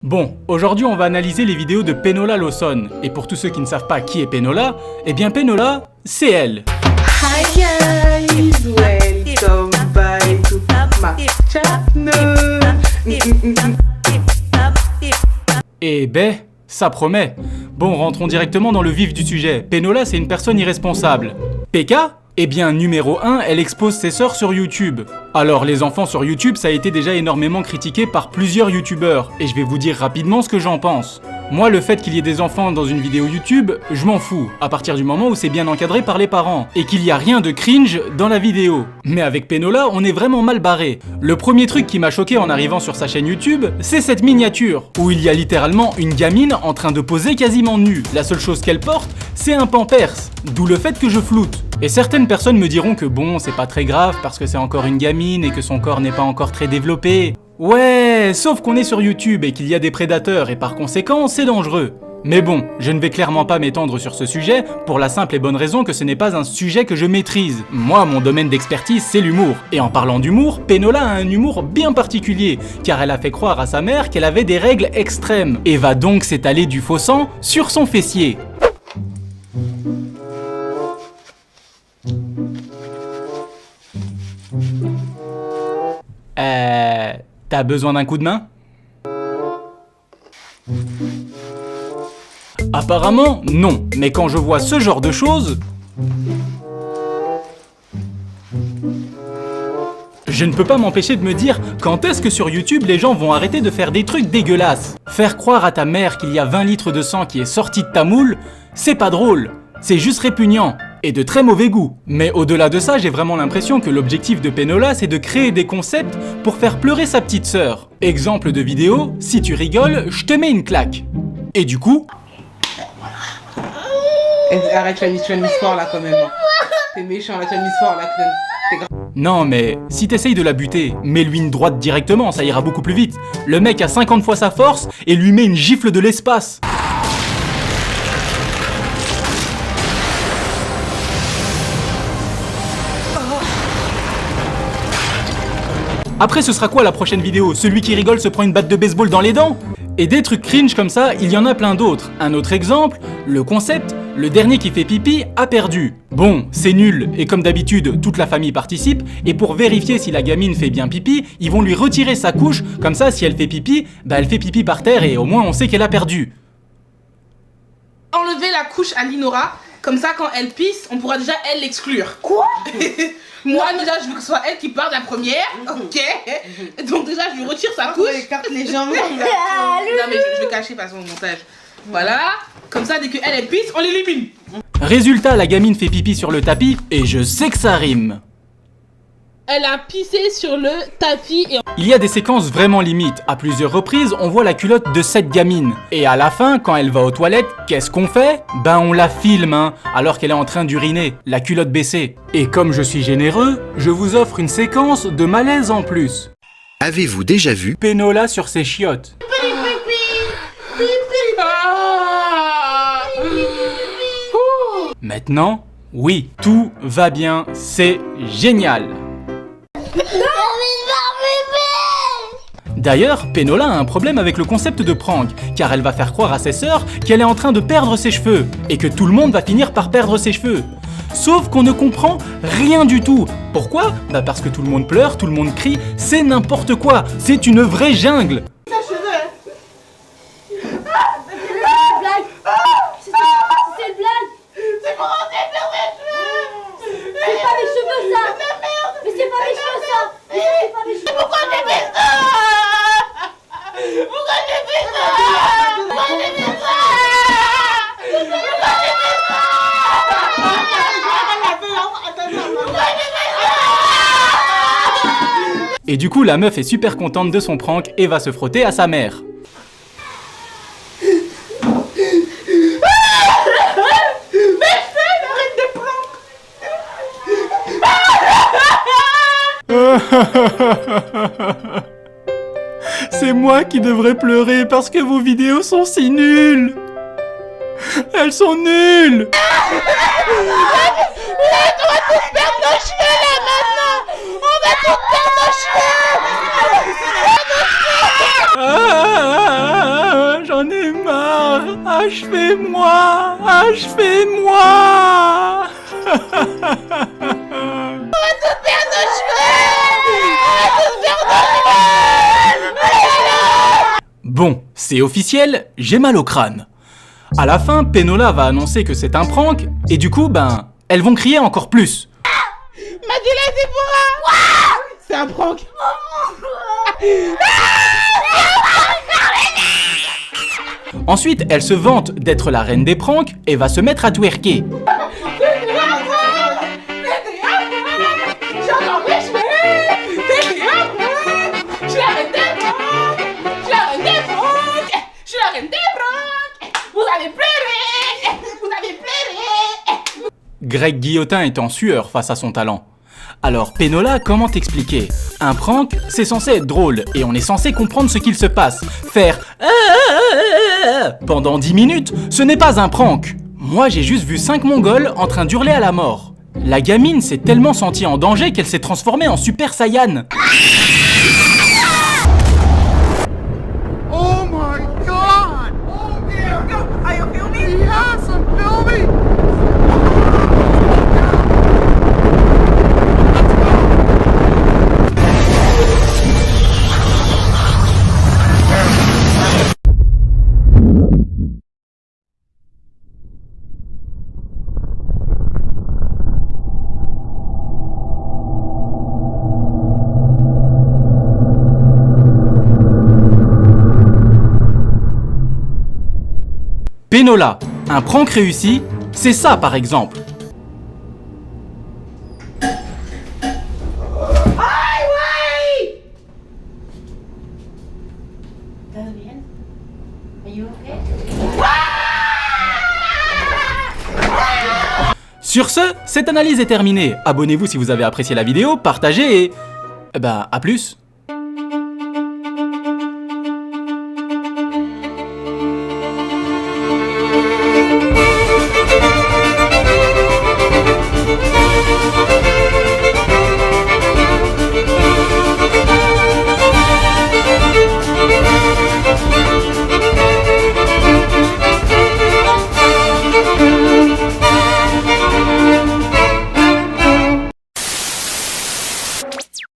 Bon, aujourd'hui on va analyser les vidéos de Penola Lawson. Et pour tous ceux qui ne savent pas qui est Penola, eh bien Penola, c'est elle. Hi guys, welcome back to my channel. Et ben, ça promet. Bon, rentrons directement dans le vif du sujet. Penola, c'est une personne irresponsable. PK ? Eh bien, numéro 1, elle expose ses sœurs sur YouTube. Alors, les enfants sur YouTube, ça a été déjà énormément critiqué par plusieurs YouTubeurs, et je vais vous dire rapidement ce que j'en pense. Moi, le fait qu'il y ait des enfants dans une vidéo YouTube, je m'en fous, à partir du moment où c'est bien encadré par les parents, et qu'il n'y a rien de cringe dans la vidéo. Mais avec Penola, on est vraiment mal barré. Le premier truc qui m'a choqué en arrivant sur sa chaîne YouTube, c'est cette miniature, où il y a littéralement une gamine en train de poser quasiment nue. La seule chose qu'elle porte, c'est un pampers, d'où le fait que je floute. Et certaines personnes me diront que bon, c'est pas très grave parce que c'est encore une gamine et que son corps n'est pas encore très développé. Ouais, sauf qu'on est sur YouTube et qu'il y a des prédateurs et par conséquent, c'est dangereux. Mais bon, je ne vais clairement pas m'étendre sur ce sujet pour la simple et bonne raison que ce n'est pas un sujet que je maîtrise. Moi, mon domaine d'expertise, c'est l'humour. Et en parlant d'humour, Penola a un humour bien particulier, car elle a fait croire à sa mère qu'elle avait des règles extrêmes et va donc s'étaler du faux sang sur son fessier. T'as besoin d'un coup de main ? Apparemment, non. Mais quand je vois ce genre de choses, je ne peux pas m'empêcher de me dire quand est-ce que sur YouTube les gens vont arrêter de faire des trucs dégueulasses. Faire croire à ta mère qu'il y a 20 litres de sang qui est sorti de ta moule, c'est pas drôle. C'est juste répugnant. Et de très mauvais goût. Mais au-delà de ça, j'ai vraiment l'impression que l'objectif de Penola, c'est de créer des concepts pour faire pleurer sa petite sœur. Exemple de vidéo, si tu rigoles, je te mets une claque. Et du coup... Arrête, tu as mis fort là quand même. T'es méchant là, tu as mis fort là. T'es grave. Non mais, si t'essayes de la buter, mets-lui une droite directement, ça ira beaucoup plus vite. Le mec a 50 fois sa force et lui met une gifle de l'espace. Après, ce sera quoi la prochaine vidéo? Celui qui rigole se prend une batte de baseball dans les dents? Et des trucs cringe comme ça, il y en a plein d'autres. Un autre exemple, le concept, le dernier qui fait pipi a perdu. Bon, c'est nul, et comme d'habitude, toute la famille participe, et pour vérifier si la gamine fait bien pipi, ils vont lui retirer sa couche, comme ça si elle fait pipi, bah elle fait pipi par terre et au moins on sait qu'elle a perdu. Enlever la couche à Linora, comme ça quand elle pisse, on pourra déjà elle l'exclure. Quoi? Moi déjà je veux que ce soit elle qui part la première, ok. Donc déjà je lui retire sa couche. On écarte les jambes. Non mais je vais cacher de toute façon au montage. Voilà, comme ça dès que elle pisse, on l'élimine. Résultat, la gamine fait pipi sur le tapis, et je sais que ça rime. Elle a pissé sur le tapis et... Il y a des séquences vraiment limites. À plusieurs reprises, on voit la culotte de cette gamine. Et à la fin, quand elle va aux toilettes, qu'est-ce qu'on fait? Ben on la filme, hein, alors qu'elle est en train d'uriner, la culotte baissée. Et comme je suis généreux, je vous offre une séquence de malaise en plus. Avez-vous déjà vu Penola sur ses chiottes. Maintenant, oui, tout va bien, c'est génial. D'ailleurs, Penola a un problème avec le concept de prank, car elle va faire croire à ses sœurs qu'elle est en train de perdre ses cheveux, et que tout le monde va finir par perdre ses cheveux. Sauf qu'on ne comprend rien du tout. Pourquoi? Bah parce que tout le monde pleure, tout le monde crie, c'est n'importe quoi, c'est une vraie jungle. Et du coup, la meuf est super contente de son prank et va se frotter à sa mère. C'est moi qui devrais pleurer parce que vos vidéos sont si nulles. Elles sont nulles. On va tous perdre nos cheveux là maintenant. On va tous perdre nos cheveux. Ah Achevez-moi! Achevez-moi! Bon, c'est officiel, j'ai mal au crâne. À la fin, Penola va annoncer que c'est un prank, et du coup, elles vont crier encore plus. Madeleine Déborah. C'est un prank. Ensuite, elle se vante d'être la reine des pranks et va se mettre à twerker. Greg Guillotin est en sueur face à son talent. Alors Penola, comment t'expliquer? Un prank, c'est censé être drôle et on est censé comprendre ce qu'il se passe. Faire pendant 10 minutes, ce n'est pas un prank. Moi j'ai juste vu 5 Mongols en train d'hurler à la mort. La gamine s'est tellement sentie en danger qu'elle s'est transformée en Super Saiyan. Oh my god! Oh dear god! Are you filming? Yes, I'm filming! Penola, un prank réussi, c'est ça par exemple. Sur ce, cette analyse est terminée. Abonnez-vous si vous avez apprécié la vidéo, partagez et... à plus.